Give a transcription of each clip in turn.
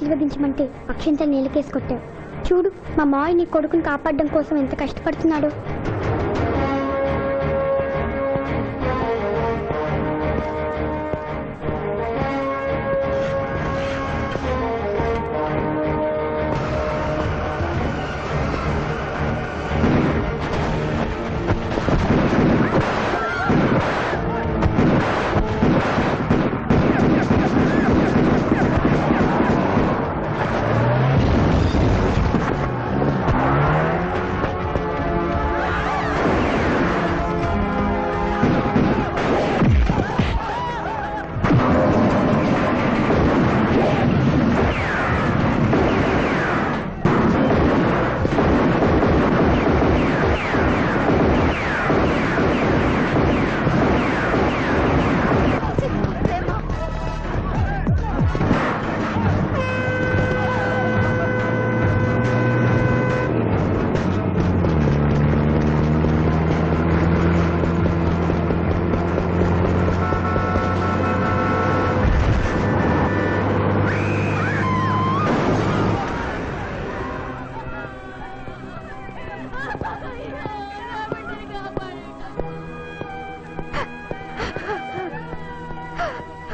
ఆశీర్వదించమంటే అక్షింతలు నీళ్ళకేసుకొట్టావు. చూడు మా మావయ్య నీ కొడుకుని కాపాడడం కోసం ఎంత కష్టపడుతున్నాడో.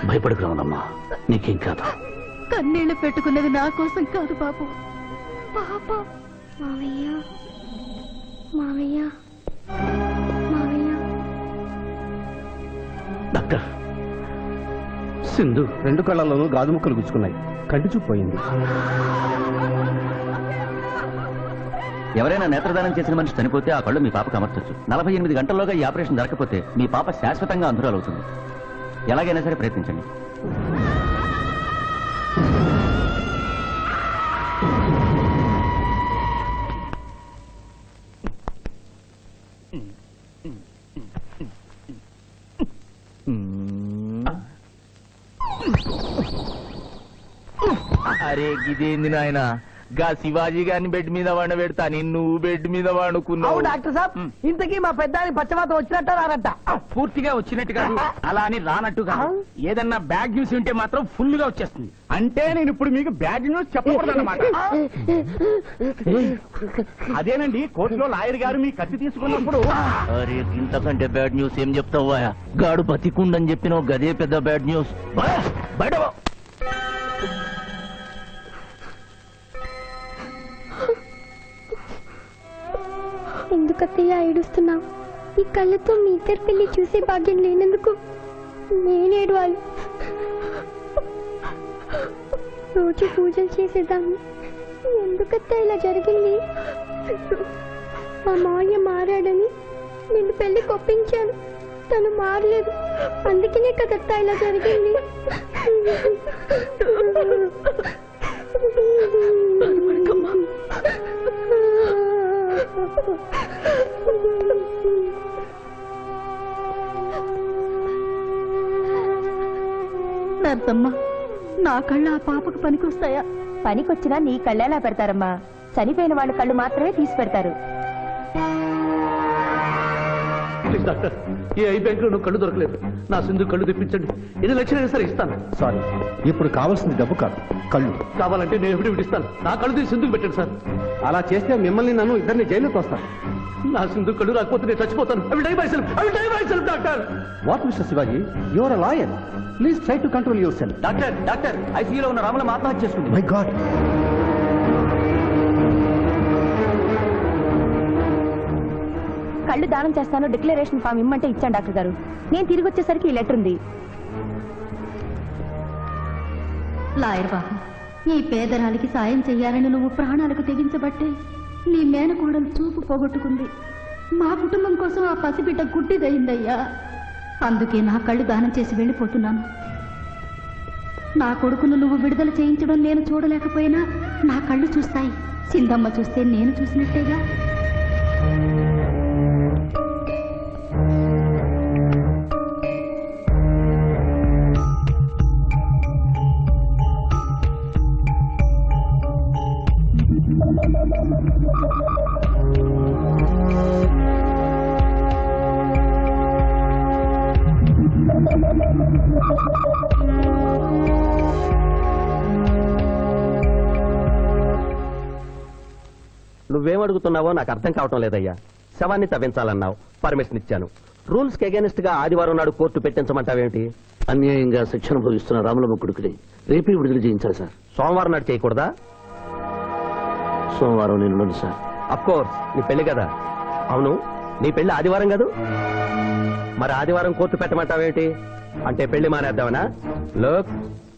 భయపడకు రావణమ్మా, నీకేం కాదు. కన్నీళ్లు పెట్టుకున్నది నా కోసం కాదు బాబు. పాప మావయ్య మావయ్య మావయ్య. డాక్టర్, సింధు 2 కళ్ళల్లోనూ గాజు ముక్కలు గుచ్చుకున్నాయి. కంటి చూపు పోయింది. ఎవరైనా నేత్రదానం చేసిన మనిషి చనిపోతే ఆ కళ్ళు మీ పాపకు అమర్చొచ్చు. 48 గంటల్లోగా ఈ ఆపరేషన్ జరగకపోతే మీ పాప శాశ్వతంగా అంధురాలవుతుంది. ఎలాగైనా సరే ప్రయత్నించండి. అరే గిదేంది నాయన, గా శివాజీ గారిని బెడ్ మీద వండబెడతా, నువ్వు బెడ్ మీద వండుకున్నావు. డాక్టర్ సాబ్, ఇంతకీ మా పెద్దాని పచ్చవాతం వచ్చినట్ట రానట్ట? పూర్తిగా వచ్చినట్టు కాదు, అలా అని రానట్టు కాదు. ఏదన్నా బ్యాడ్ న్యూస్ ఉంటే మాత్రం ఫుల్ గా వచ్చేస్తుంది. అంటే నేను ఇప్పుడు మీకు బ్యాడ్ న్యూస్ చెప్పకూడదన్నమాట. అదేనండి, కోర్టులో లాయర్ గారు మీ కత్తి తీసుకున్నప్పుడు. అరే ఇంతకంటే బ్యాడ్ న్యూస్ ఏం చెప్తావా? గాడు బతికుండని చెప్పిన గదే పెద్ద బ్యాడ్ న్యూస్. బయట ఎందుకత్తయ్య ఏడుస్తున్నావు? ఈ కళ్ళతో మీ ఇద్దరి పెళ్లి చూసే భాగ్యం లేనందుకు నేనేడవాలి. రోజు పూజలు చేసేదాన్ని. ఎందుకత్తయ్య ఇలా జరిగింది? మా మావయ్య మారాడని నిన్ను పెళ్లి కొప్పించాను, తను మారలేదు. అందుకనే కదత్తా ఇలా జరిగింది. నర్సమ్మ, నా కళ్ళు ఆ పాపకు పనికొస్తాయా? పనికొచ్చినా నీ కళ్ళెలా పెడతారమ్మా? చనిపోయిన వాళ్ళ కళ్ళు మాత్రమే తీసి పెడతారు. డాక్టర్, ఈ ఐ బ్యాంక్ లో కళ్ళు దొరకలేదు. నా సింధు కళ్ళు తెప్పించండి. 8 లక్షలైనా సరే ఇస్తాను. సారీ, ఇప్పుడు కావాల్సింది డబ్బు కాదు, కళ్ళు. కావాలంటే నేను ఎప్పుడు ఇస్తాను. నా కళ్ళు తీసి సింధుకు పెట్టండి సార్. అలా చేస్తే మిమ్మల్ని నన్ను ఇద్దరిని జైలుకి వస్తాను. నా సింధు కళ్ళు రాకపోతే నేను చచ్చిపోతాను. అవి die myself doctor. What mister Shivaji, you are a lawyer. Please try to control yourself. Doctor ఐసీయూలో ఉన్న రాముల ఆత్మహత్య చేసుకుంది. My god. కళ్ళు దానం చేస్తాను డిక్లరేషన్ ఫామ్ ఇమ్మంటే ఇచ్చాను డాక్టర్ గారు. నేను తిరిగి వచ్చేసరికి ఈ లెటర్ ఉంది. లాయర్ బాబు, ఈ పేదరాలికి సాయం చెయ్యాలని నువ్వు ప్రాణాలకు తెగించబట్టే నీ మేనకోడలు చూపు పోగొట్టుకుంది. మా కుటుంబం కోసం ఆ పసిబిడ్డ గుడ్డిదయిందయ్యా. అందుకే నా కళ్ళు దానం చేసి వెళ్ళిపోతున్నాను. నా కొడుకును నువ్వు విడుదల చేయించడం నేను చూడలేకపోయినా నా కళ్ళు చూస్తాయి. సింధమ్మ చూస్తే నేను చూసినట్టేగా. అడుగుతున్నావో నాకు అర్థం కావటం లేదయ్యా. శవాన్ని తవ్వించాలన్నావు, పర్మిషన్ ఇచ్చాను. రూల్స్ కి అగేనిస్ట్ గా ఆదివారం నాడు కోర్టు పెట్టించమంటావేంటి? అన్యాయంగా శిక్షణ భవిస్తున్న రాములమ్మ కొడుకుని రేపే విడుదల చేయించాలి సార్. సోమవారం నాడు చేయకూడదా? సోమవారం నేను సార్. అఫ్ కోర్స్, నీ పెళ్లి కదా. అవును, నీ పెళ్లి ఆదివారం కాదు. మరి ఆదివారం కోర్టు పెట్టమంటావేంటి? అంటే పెళ్లి మానేద్దామనా? లోక్,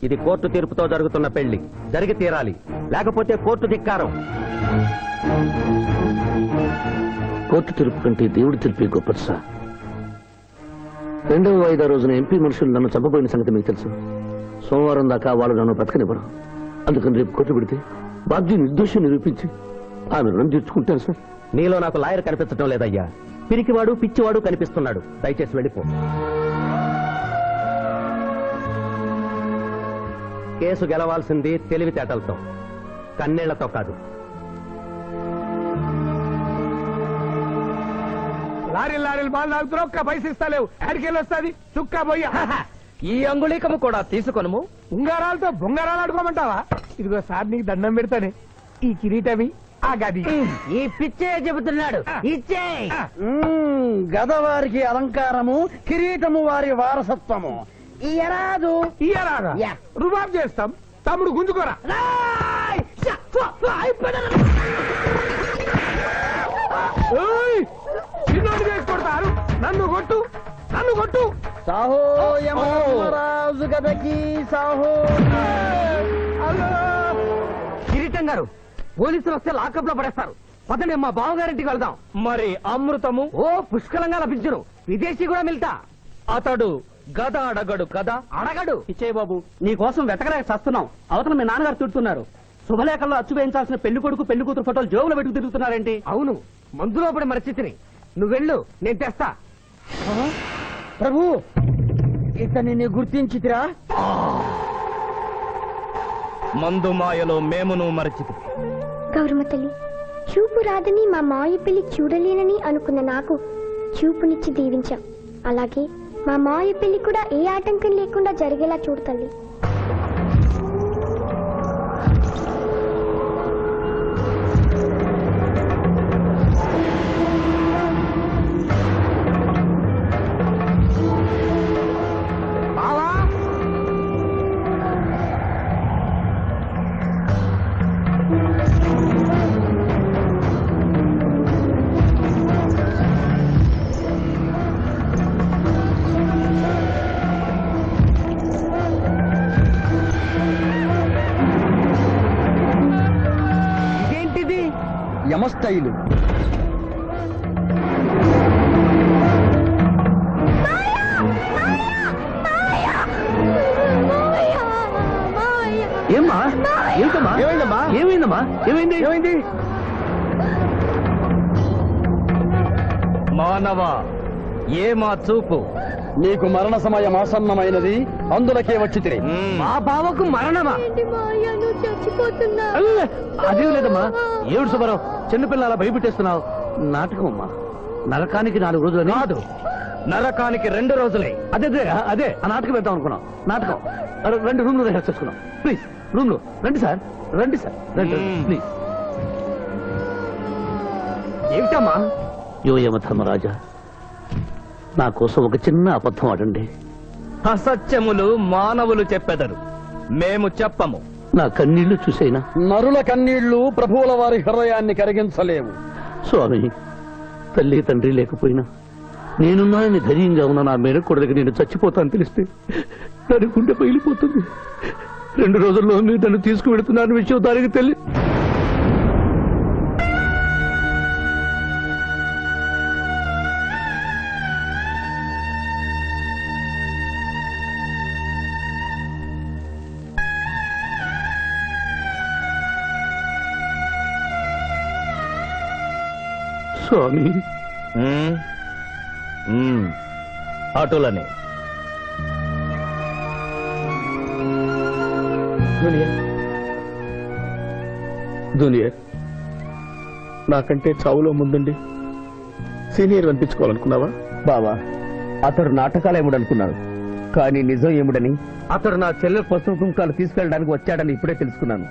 ఇది కోర్టు తీర్పుతో జరుగుతున్న పెళ్లి, జరిగి తీరాలి, లేకపోతే కోర్టు ధిక్కారం. కోర్టు తీర్పు కంటే దేవుడి తీర్పే గొప్పది సార్. 2వ వాయిదా రోజున ఎంపీ మనుషులు నన్ను చంపబోయిన సంగతి మీకు తెలుసు. సోమవారం దాకా వాళ్ళు నన్ను బ్రతకనివ్వరు. అందుకని రేపు కోర్టు పెడితే బాధ్యత నిర్దోషం నిరూపించి ఆమె రుణం తీర్చుకుంటాను సార్. నీలో నాకు లాయర్ కనిపించడం లేదయ్యా. పిరికివాడు పిచ్చివాడు కనిపిస్తున్నాడు. దయచేసి వెళ్ళిపో. కేసు గెలవాల్సింది తెలివితేటలతో, కన్నీళ్లతో కాదు. లారీలు బాగా తాగుతున్నావు, ఒక్క పైసలు ఇస్తలేవు. ఆడికెళ్ళి వస్తుంది చుక్క పోయి. ఈ అంగుళీకము కూడా తీసుకొనుము. ఉంగారాలతో బొంగారాలు ఆడుకోమంటావా? ఇదిగో సార్, నీకు దండం పెడతానే. ఈ కిరీటమి, ఆ గది. ఈ పిచ్చే చెబుతున్నాడు, ఇచ్చే. గదవారికి అలంకారము, కిరీటము వారి వారసత్వము. ఇయరాదు ఇయ్యరాదా? రుబాబ్ చేస్తాం. తమ్ముడు గుంజుకోరా. చిన్నోడు చేసి కొడతారు. నన్ను కొట్టు, నన్ను కొట్టు. సాహో యమరాజు గదకి సాహో. కిరీటం గారు, పోలీసులు వస్తే లాకప్ లో పడేస్తారు. పదండి, మా బావగారింటికి వెళ్దాం. మరి అమృతము? ఓ, పుష్కలంగా లభించును. విదేశీ కూడా మిల్తా. అతడు గద అడగడు కదా? అడగడు. ఇచ్చయ్య బాబు, నీ కోసం వెతకలేక చస్తున్నాం. అవతల మీ నాన్నగారు తిడుతున్నారు. శుభలేఖల్లో అచ్చు వేయించాల్సిన పెళ్లి కొడుకు పెళ్లి కూతురు ఫోటోలు జోబులు పెట్టుకు తిరుగుతున్నారేంటి? అవును, మందులో పడి మరచితిని. నువ్వెళ్ళు, నేను తెస్తా. ప్రభు, ఇతనిని గుర్తించితిరా? మందు మాయలో మేమును మరచితి. గౌరమ్మ తల్లి, చూపు రాదని మా మాయ పెళ్లి చూడలేనని అనుకున్న నాకు చూపునిచ్చి దీవించాం. అలాగే మా మాయ పెళ్లి కూడా ఏ ఆటంకం లేకుండా జరిగేలా చూడు తల్లి. యమస్థైలు. ఏమ్మా? ఏమిటమ్మా? ఏమైందమ్మా? ఏమైందమ్మా? ఏమైంది? ఏమైంది? మానవ, ఏ మా చూపు? నీకు మరణ సమయం ఆసన్నమైనది, అందులకే వచ్చితిరి. మా బావకు మరణమా? చచ్చిపోతున్నా. అదేం లేదమ్మా. ఏడు సుబ్బారావు, చిన్నపిల్ల అలా భయపెట్టేస్తున్నావు. నాటకం అమ్మా. నరకానికి 4 రోజులు కాదు, నరకానికి 2 రోజులే. అదే అదే అదే ఆ నాటకం వేద్దాం అనుకున్నాం. నాటకం 2 రూమ్లు రిహార్స్ చేసుకున్నాం. ప్లీజ్ రూమ్ లో రండి సార్, రండి సార్, రండి ప్లీజ్. ఏమిటమ్మా? యో యమధర్మరాజా, నా కోసం ఒక చిన్న అబద్ధం ఆడండి. అసత్యములు మానవులు చెప్పెదరు, మేము చెప్పము. నా కన్నీళ్లు చూసేనా? నరుల కన్నీళ్లు ప్రభువుల వారి హృదయాన్ని కరిగించలేవు. స్వామి, తల్లి తండ్రి లేకపోయినా నేనున్నానని ధైర్యంగా ఉన్న నా మేనకోడలికి నేను చచ్చిపోతాను తెలిస్తే దాని గుండె పగిలిపోతుంది. 2 రోజుల్లో మీరు నన్ను తీసుకువెడుతున్న విషయం దానికి తెలియదు. స్వామి, అటులనే. జూనియర్, నాకంటే చావులో ముందుండి సీనియర్ అనిపించుకోవాలనుకున్నావా? బావా, అతడు నాటకాలు ఏముడనుకున్నాడు, కానీ నిజం ఏముడని, అతడు నా చెల్లెల పసుపు కుంకాలు తీసుకెళ్ళడానికి వచ్చాడని ఇప్పుడే తెలుసుకున్నాను.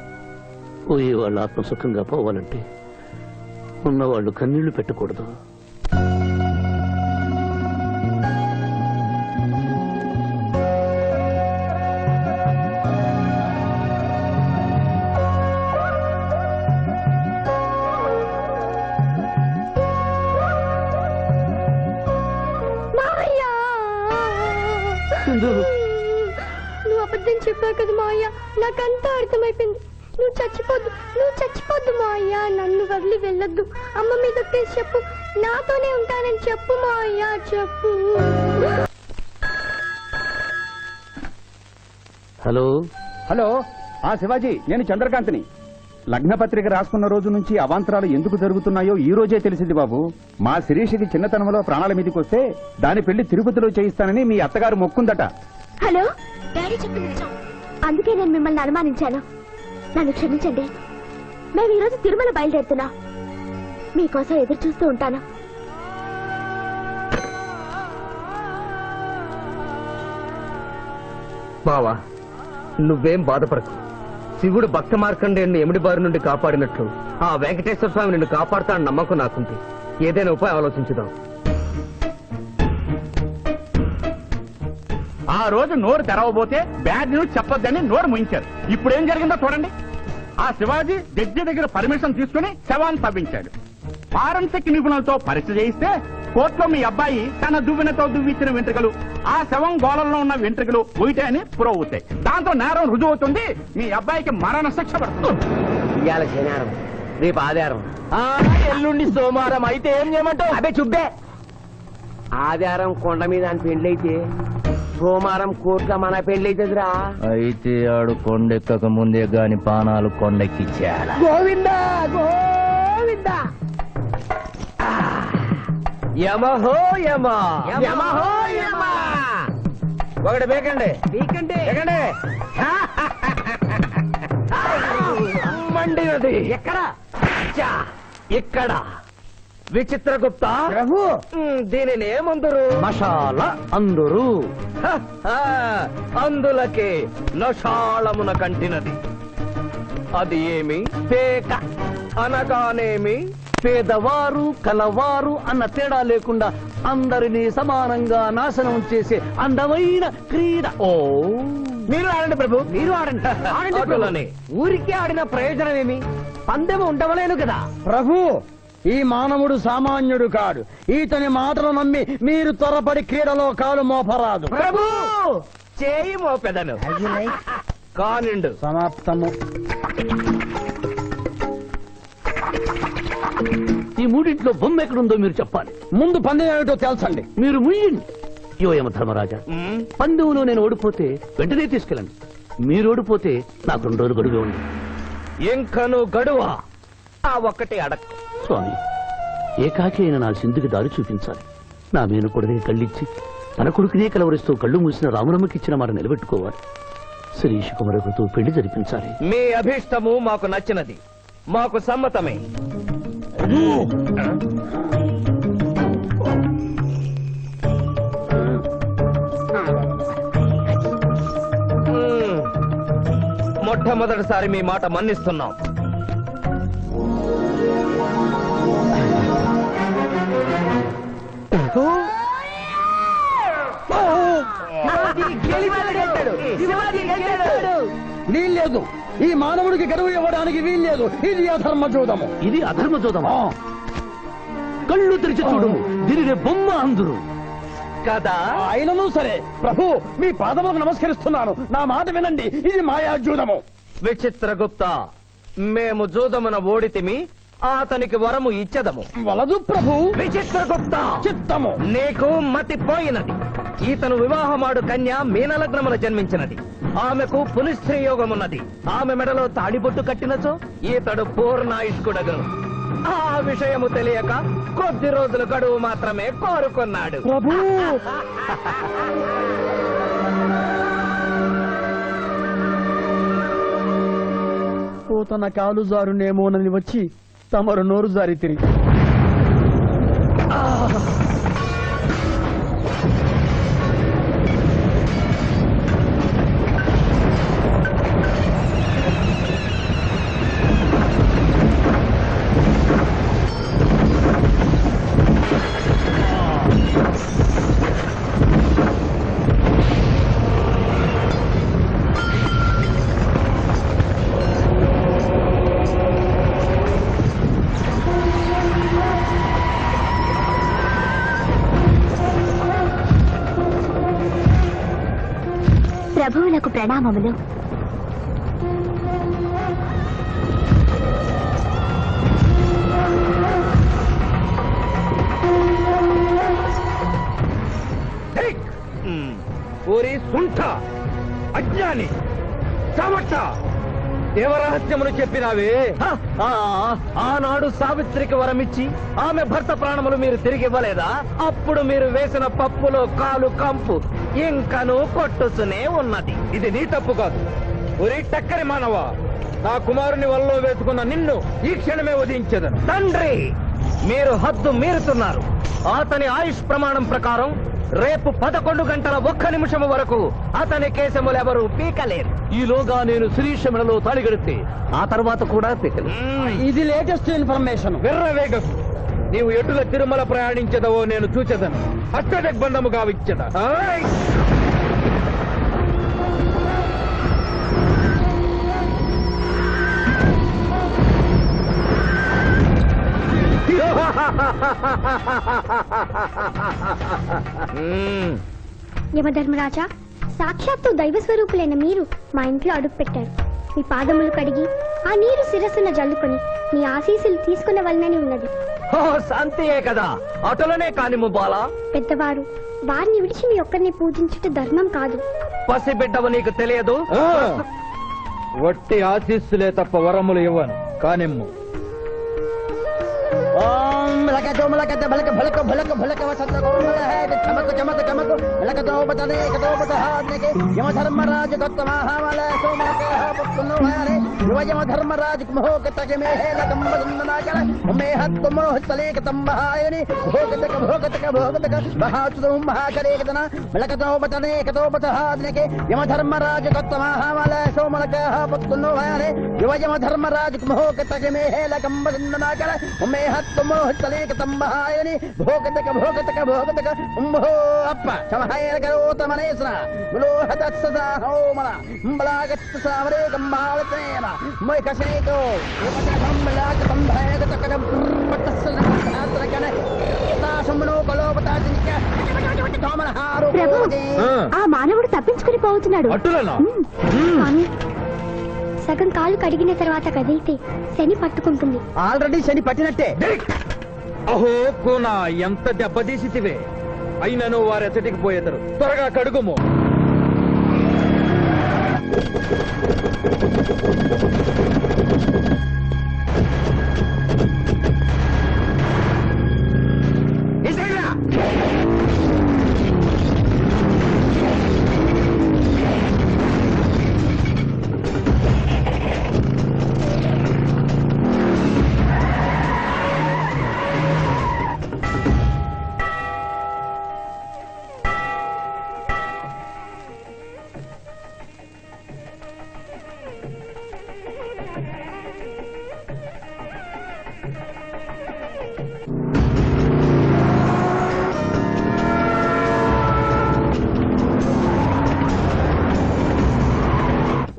పోయే వాళ్ళ ఆత్మసుఖంగా పోవాలంటే ఉన్నవాళ్ళు కన్నీళ్లు పెట్టకూడదు. నువ్వు అబద్ధం చెప్పావు కదా మావయ్య, నాకంతా అర్థమైపోయింది. నువ్వు చచ్చిపోద్దు మావయ్య. నన్ను వదిలి వెళ్ళొద్దు. అమ్మ మీద ఒట్టేసి చెప్పు, నాతోనే ఉంటానని చెప్పు మావయ్య, చెప్పు. హలో హలో, శివాజీ, నేను చంద్రకాంత్ని. లగ్నపత్రిక రాసుకున్న రోజు నుంచి అవాంతరాలు ఎందుకు జరుగుతున్నాయో ఈ రోజే తెలిసింది బాబు. మా శిరీషకి చిన్నతనంలో ప్రాణాల మీదకి వస్తే దాని పెళ్లి తిరుపతిలో చేయిస్తానని మీ అత్తగారు మొక్కుందట. హలో, డాడీ చెప్పింది నిజం. అందుకే నేను మిమ్మల్ని అనుమానించాను. నన్ను క్షమించండి. మేము ఈరోజు తిరుమల బయలుదేరుతున్నా. మీకోసం ఎదురు చూస్తూ ఉంటాను. బావా, నువ్వేం బాధపడకు. శివుడు భక్త మార్కండేయుని ఎమిడి బారి నుండి కాపాడినట్లు ఆ వెంకటేశ్వర స్వామి నిన్ను కాపాడుతాడని నమ్మకం నాకుంది. ఏదైనా ఉపాయం ఆలోచించుదాం. ఆ రోజు నోరు తెరవబోతే బ్యాడ్ న్యూస్ చెప్పొద్దని నోరు ముయించారు. ఇప్పుడు ఏం జరిగిందో చూడండి. ఆ శివాజీ జడ్జి దగ్గర పర్మిషన్ తీసుకుని శవాన్ని తవ్వించాడు. ఫారెన్సిక్ నిపుణులతో పరీక్ష చేయిస్తే కోర్టులో మీ అబ్బాయి తన దువ్వెనతో దువ్విచ్చిన వెంట్రుకలు ఆ శవం గోళంలో ఉన్న వెంట్రుకలు ఒకటే అని ప్రూవ్ అవుతాయి. దాంతో నేరం రుజువు అవుతుంది. మీ అబ్బాయికి మరణ శిక్ష పడుతుంది. ఇవాళ శనివారం, రేపు ఆదివారం, ఎల్లుండి సోమవారం. అయితే ఏం చేయమంటావు? అదే చుబ్బే. ఆదివారం కొండ మీద అని పెళ్ళైతే సోమవారం కోట్ల మన పెళ్ళైతుందిరా. అయితే ఆడు కొండెక్కక ముందే గాని పానాలు కొండెక్కిచ్చేయాల. గోవిందా గోవిందా. యమహో యమ, యమహో యమ. ఒకటి బేకండి, బీకండి, బేకండి. మండినది ఎక్కడ? ఇక్కడ. విచిత్రగుప్త ప్రభు, దీనిని ఏమందరు? మషాల అందరూ అందులకే నషాళమున కంటినది. అది ఏమి? పేక అనగానేమి? పేదవారు కలవారు అన్న తేడా లేకుండా అందరినీ సమానంగా నాశనం చేసే అందమైన క్రీడ. ఓ, మీరు ఆడండి ప్రభు, మీరు ఆడండి. ఆడండి. ఊరికే ఆడిన ప్రయోజనం ఏమి? పందెము ఉండవలేను కదా ప్రభు. ఈ మానవుడు సామాన్యుడు కాడు. ఈతని మాటలు నమ్మి మీరు త్వరపడి క్రీడలో కాలు మోపరాదు. ప్రభు, చేయి మోపెదను. కానిండు. సమాప్తము. ఈ మూడింట్లో బొమ్మ ఎక్కడుందో మీరు చెప్పాలి. ముందు పందెం ఏమిటో తెలుసండి. మీరు ముయ్యండి. యోయమ ధర్మరాజా, పందెంలో నేను ఓడిపోతే వెంటనే తీసుకెళ్ళండి. మీరు ఓడిపోతే నాకు 2 రోజులు గడువే ఉంది. ఇంకను గడువా? ఆ ఒక్కటి అడక్. స్వామి, ఏకాకి అయిన నా సింధుకి దారి చూపించాలి. నా మేను కొడుకుని కళ్ళిచ్చి తన కొడుకునే కలవరిస్తూ కళ్ళు మూసిన రామరమ్మకిచ్చిన మాట నిలబెట్టుకోవాలి. శిరీష్ కుమారుడితో పెళ్లి జరిపించాలి. మీ అభీష్టము మాకు నచ్చినది, మాకు సమ్మతమే. మొట్టమొదటిసారి మీ మాట మన్నిస్తున్నాం. వీల్లేదు. ఈ మానవుడికి గడువు ఇవ్వడానికి వీల్లేదు. ఇది అధర్మజోదము. ఇది అధర్మజోదమా? కళ్ళు తెరిచి చూడు, దీనిని బొమ్మ అందురు కదా. అయినను సరే ప్రభు, మీ పాదములకు నమస్కరిస్తున్నాను. నా మాట వినండి. ఇది మాయాజూదము. విచిత్రగుప్త, మేము జూదమున ఓడితిమి, అతనికి వరము ఇచ్చదము. వలదు ప్రభు. విచిత్రగుప్త, చిత్తము. నీకు మతి పోయినది. ఈతను వివాహమాడు కన్య మీనలగ్నమున జన్మించినది. ఆమెకు పునిస్త్రీ యోగమున్నది. ఆమె మెడలో తాడిబొట్టు కట్టినచో ఈతడు పూర్ణాయుష్కుడగను. ఆ విషయము తెలియక కొద్ది రోజుల గడువు మాత్రమే కోరుకున్నాడు. ప్రభు, తన కాలు జారునేమోనని వచ్చి తమరు నోరు జారి తిరిగి పాదములకు ప్రణామములు. ఓరి సుంఠ, అజ్ఞాని, చమట, దేవరహస్యమును చెప్పినావే. ఆనాడు సావిత్రికి వరమిచ్చి ఆమె భర్త ప్రాణములు మీరు తిరిగి ఇవ్వలేదా? అప్పుడు మీరు వేసిన పప్పులో కాలు కంపు ఇంకను కొట్టుతూనే ఉన్నది. ఇది నీ తప్పు కాదు. ఒరి టక్కరి మానవ, నా కుమారుని వల్లో వేసుకున్న నిన్ను ఈ క్షణమే వధించదను. తండ్రి, మీరు హద్దు మీరుతున్నారు. అతని ఆయుష్ ప్రమాణం ప్రకారం రేపు 11 గంటల 1 నిమిషం వరకు అతని కేశములెవరూ పీకలేరు. ఈలోగా నేను శిరీష మెడలో తాళిగడితే ఆ తర్వాత కూడా పీకలేదు. ఇది లేటెస్ట్ ఇన్ఫర్మేషన్. వెర్రవేగకు. నీవు ఎటుల తిరుమల ప్రయాణించదవో నేను చూచెదను. అష్టదిగ్బంధము గావిచ్చద. యమధర్మరాజా, సాక్షాత్తు దైవ స్వరూపులైన మీరు మా ఇంట్లో అడుగు పెట్టారు. మీ పాదములు కడిగి ఆ నీరు శిరస్సున జల్లుకొని మీ ఆశీస్సులు తీసుకునవలనని ఉన్నది. శాంతియే కదా, అటులనే కానిము బాలా. పెద్దవారు, వారిని విడిచి మీ ఒక్కరిని పూజించుట ధర్మం కాదు. పసిబిడ్డవు నీకు తెలియదు. వట్టి ఆశీస్సులే తప్ప వరములు ఇవ్వను. కానిమ్ము. ఓం లకతో మలకత బలక భలక భలక భలక వసత గోమల హే చమక చమక చమక లకతో బతనే కతో బతహానకే యమ ధర్మరాజ గత్తమహామల సోమక పుత్తును హరే యమ ధర్మరాజ మోహకతక మే హే లకం బదనాకల మే హత్ మోహతలేక తంబహాయని భోగతక భోగతక భోగతక మహాచుదం మహాకరేకదన లకతో బతనే కతో బతహానకే యమ ధర్మరాజ గత్తమహామల సోమక పుత్తును హరే యమ ధర్మరాజ మోహకతక మే హే లకం బదనాకల మే మోహతలేక తంబహాయని భోగతక భోగతక భోగతక ఉంభో అప్ప సమహాయన కరోత మనేశ్వర లోహత సదా హోమల బలాగత్ సావరే గంబావతేన మై కసేతో యమతకంబలాక తంభాయగత కడం పట్టసల ఆత్రకన తాసమునో కలోపతాజిక తోమలహారు. ఆ మానవుడు తప్పించుకుని పోతున్నాడు. స్వామి, సగం కాలు కడిగిన తర్వాత కదిలితే శని పట్టుకుంటుంది. ఆల్రెడీ శని పట్టినట్టే. అహో కూనా, ఎంత దెబ్బతీసితివే. అయినను వారెచ్చటికి పోయేదరు. త్వరగా కడుగుము.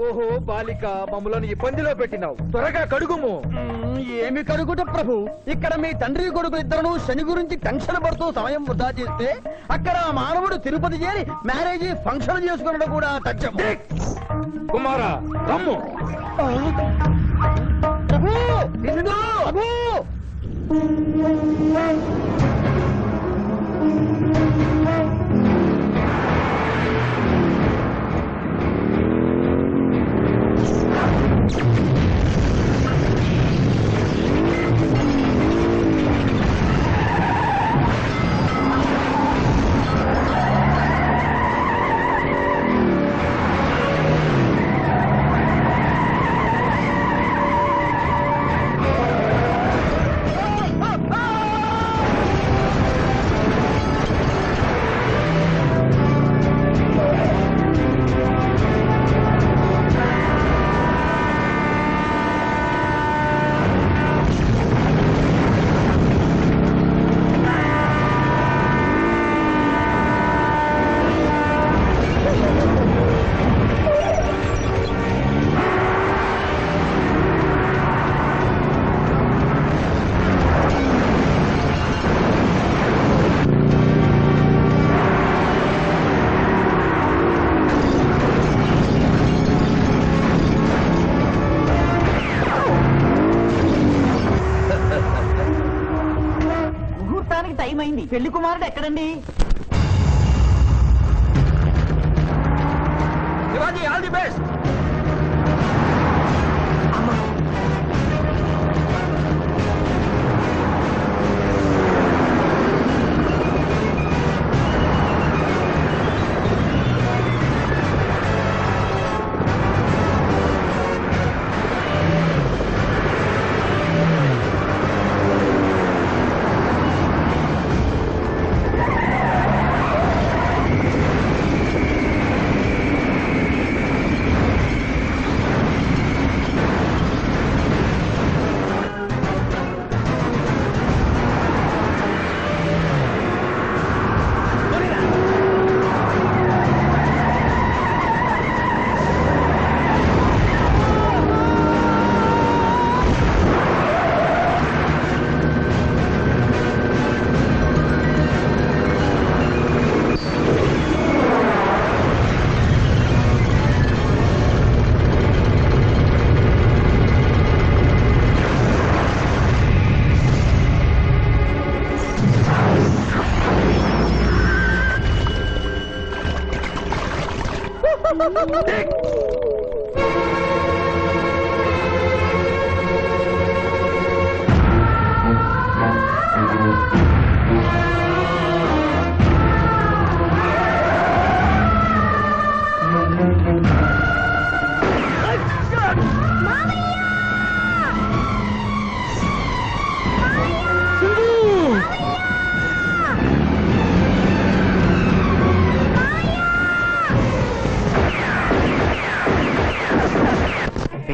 ఓహో బాలిక, మమ్మలను ఇబ్బందిలో పెట్టినావు. త్వరగా కడుగుము. ఏమి కడుగుట ప్రభు, ఇక్కడ మీ తండ్రి కొడుకు ఇద్దరు శని గురించి టెన్షన్ పడుతూ సమయం వృధా చేస్తే అక్కడ మానవుడు తిరుపతి చేరి మ్యారేజ్ ఫంక్షన్ చేసుకున్నట్టు కూడా తచ్చం. కుమారా, రమ్ము. ప్రభు, ఇందు, ప్రభు. ముహూర్తానికి టైం అయింది. పెళ్లి కుమారుడు ఎక్కడండి? Shivaji all the best.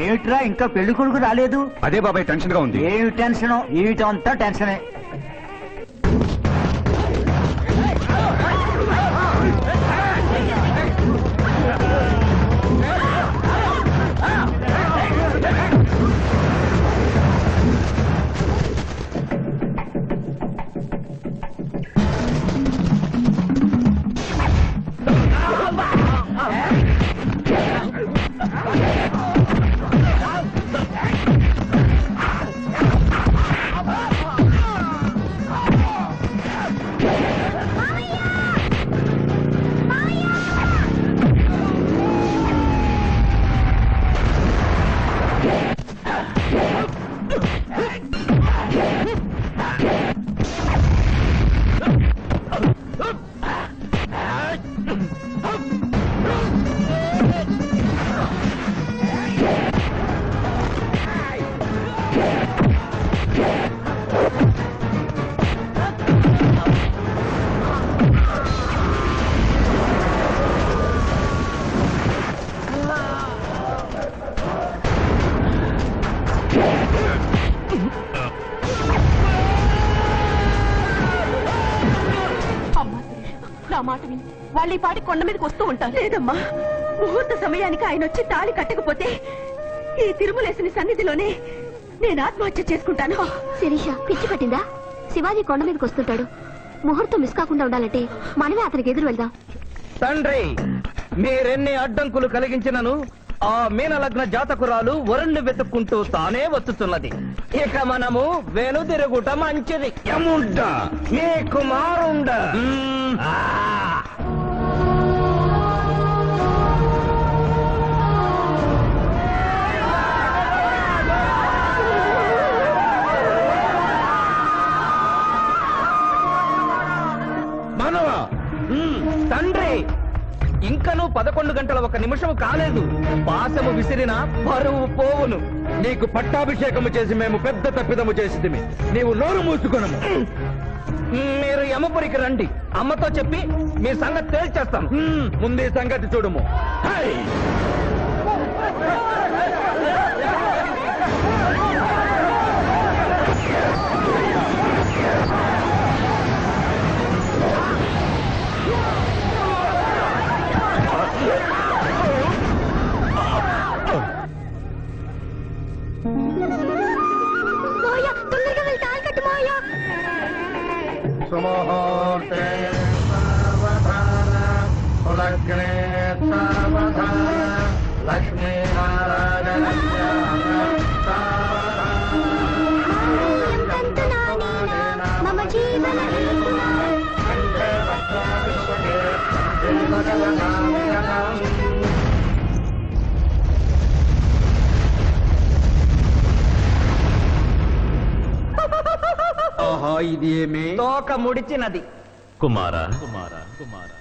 ఏమిట్రా ఇంకా పెళ్లి కొడుకు రాలేదు? అదే బాబాయ్ టెన్షన్ గా ఉంది. ఏమి టెన్షన్? ఏమిటంతా టెన్షనే. మాట విని వాళ్ళు ఈ పాటి కొండ మీదకి వస్తూ ఉంటారు. లేదమ్మా, ముహూర్త సమయానికి ఆయన వచ్చి తాళి కట్టకపోతే ఈ తిరుమలేసిన సన్నిధిలోనే నేను ఆత్మహత్య చేసుకుంటాను. శిరీష పిచ్చి పట్టిందా? శివాజీ కొండ మీదకి వస్తుంటాడు. ముహూర్తం మిస్ కాకుండా ఉండాలంటే మనమే అతనికి ఎదురు వెళ్దాం. తండ్రి, మీరెన్ని అడ్డంకులు కలిగించినను ఆ మీనలగ్న జాతకురాలు వరుణ్ణి వెతుక్కుంటూ తానే వచ్చుతున్నది. ఇక మనము వెనుదిరుగుట మంచిది. యముండా మీ కుమారుండా. మనవా తండ్రి, ఇంకనూ 11 గంటల 1 నిమిషం కాలేదు. పాశము విసిరిన పరువు పోవును. నీకు పట్టాభిషేకము చేసి మేము పెద్ద తప్పిదము చేసిదిమి. నీవు నోరు మూసుకొనము. మీరు యమపురికి రండి. అమ్మతో చెప్పి మీ సంగతి తేల్చేస్తాం. ముందు ఈ సంగతి చూడము. తొందరగా వెళ్ళి తాళి కట్టు మాయా. సుముహూర్తే సావధాన కులగ్నే సావధాన లక్ష్మీనారాయణ మమ జీవన ఇది ఏమే తోక ముడిచినది. కుమారా కుమారా కుమారా